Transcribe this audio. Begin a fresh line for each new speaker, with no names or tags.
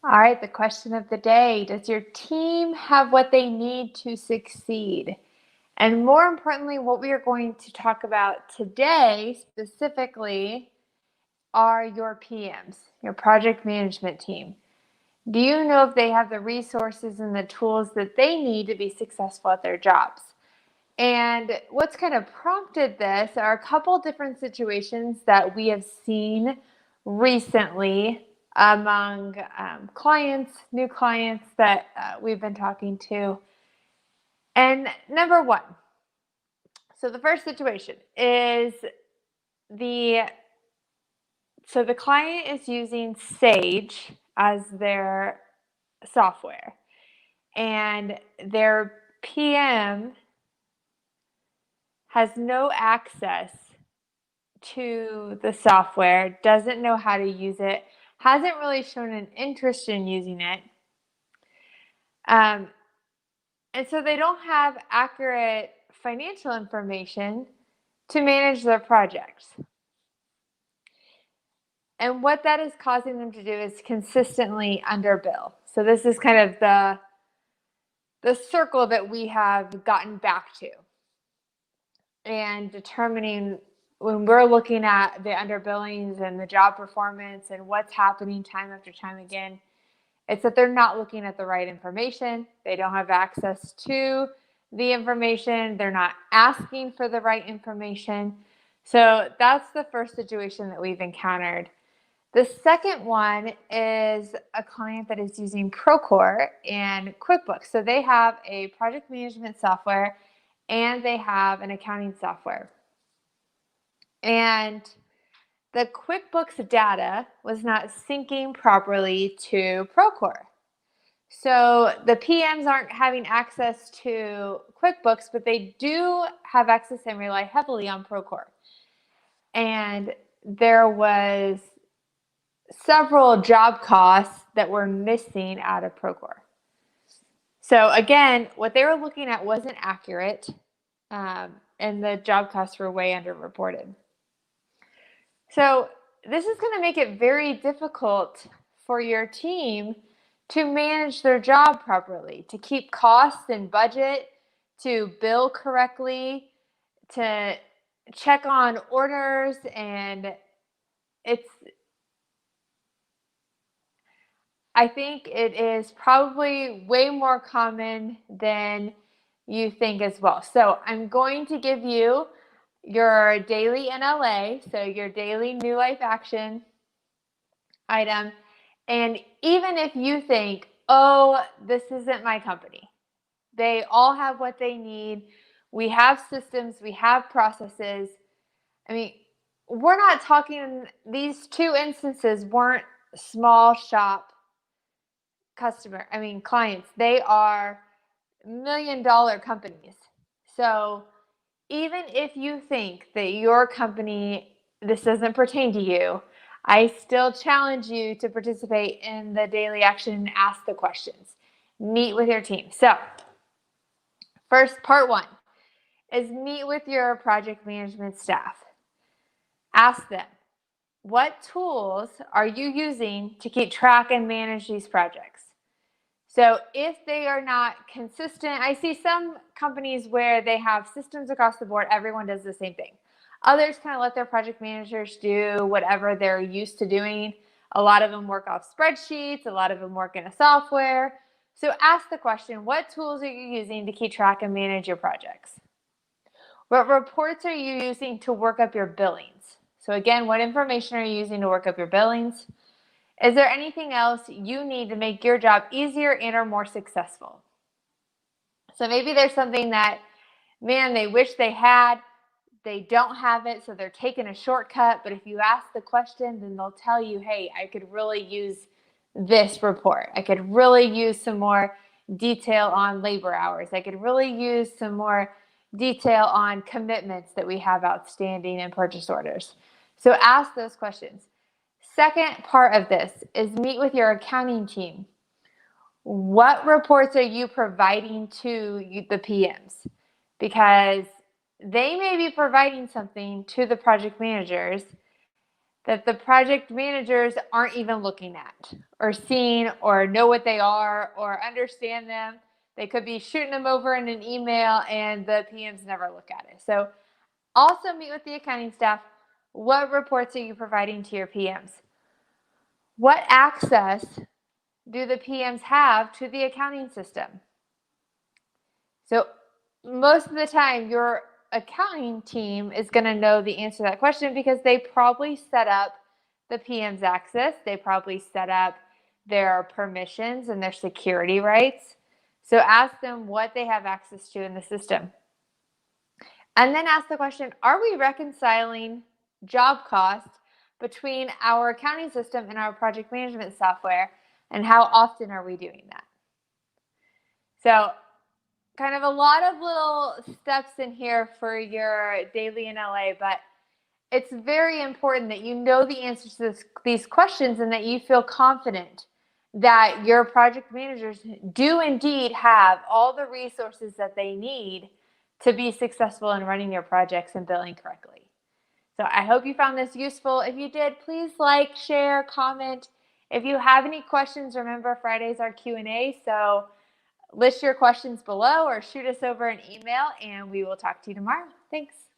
All right, the question of the day: does your team have what they need to succeed? And more importantly, what we are going to talk about today specifically are your PMs, your project management team. Do you know if they have the resources and the tools that they need to be successful at their jobs? And what's kind of prompted this are a couple different situations that we have seen recently among clients, new clients that we've been talking to. And number one, so the first situation is the so the client is using Sage as their software, and their PM has no access to the software, doesn't know how to use it, hasn't really shown an interest in using it. And so they don't have accurate financial information to manage their projects. And what that is causing them to do is consistently underbill. So this is kind of the circle that we have gotten back to. And determining when we're looking at the underbillings and the job performance and what's happening time after time again, it's that they're not looking at the right information. They don't have access to the information. They're not asking for the right information. So that's the first situation that we've encountered. The second one is a client that is using Procore and QuickBooks. So they have a project management software and they have an accounting software. And the QuickBooks data was not syncing properly to Procore. So the PMs aren't having access to QuickBooks, but they do have access and rely heavily on Procore. And there was several job costs that were missing out of Procore. So again, what they were looking at wasn't accurate, and the job costs were way underreported. So this is going to make it very difficult for your team to manage their job properly, to keep costs in budget, to bill correctly, to check on orders, and I think it is probably way more common than you think as well. So I'm going to give you your daily NLA, so your daily new life action item. And even if you think, oh, this isn't my company, they all have what they need. We have systems, we have processes. I mean, we're not talking, these two instances weren't small shop clients. They are $1 million companies. So even if you think that your company, this doesn't pertain to you, I still challenge you to participate in the daily action and ask the questions. Meet with your team. So first, part one is meet with your project management staff. Ask them, what tools are you using to keep track and manage these projects? So if they are not consistent, I see some companies where they have systems across the board, everyone does the same thing. Others kind of let their project managers do whatever they're used to doing. A lot of them work off spreadsheets, a lot of them work in a software. So ask the question, what tools are you using to keep track and manage your projects? What reports are you using to work up your billings? So again, what information are you using to work up your billings? Is there anything else you need to make your job easier and or more successful? So maybe there's something that, man, they wish they had, they don't have it, so they're taking a shortcut. But if you ask the question, then they'll tell you, hey, I could really use this report. I could really use some more detail on labor hours. I could really use some more detail on commitments that we have outstanding and purchase orders. So ask those questions. Second part of this is meet with your accounting team. What reports are you providing to the PMs? Because they may be providing something to the project managers that the project managers aren't even looking at or seeing or know what they are or understand them. They could be shooting them over in an email and the PMs never look at it. So also meet with the accounting staff. What reports are you providing to your PMs? What access do the PMs have to the accounting system? So most of the time, your accounting team is going to know the answer to that question because they probably set up the PM's access. They probably set up their permissions and their security rights. So ask them what they have access to in the system. And then ask the question, are we reconciling job costs between our accounting system and our project management software? And how often are we doing that? So kind of a lot of little steps in here for your daily in LA, but it's very important that you know the answers to these questions and that you feel confident that your project managers do indeed have all the resources that they need to be successful in running your projects and billing correctly. So I hope you found this useful. If you did, please like, share, comment. If you have any questions, remember Friday's our Q&A, so list your questions below or shoot us over an email and we will talk to you tomorrow. Thanks.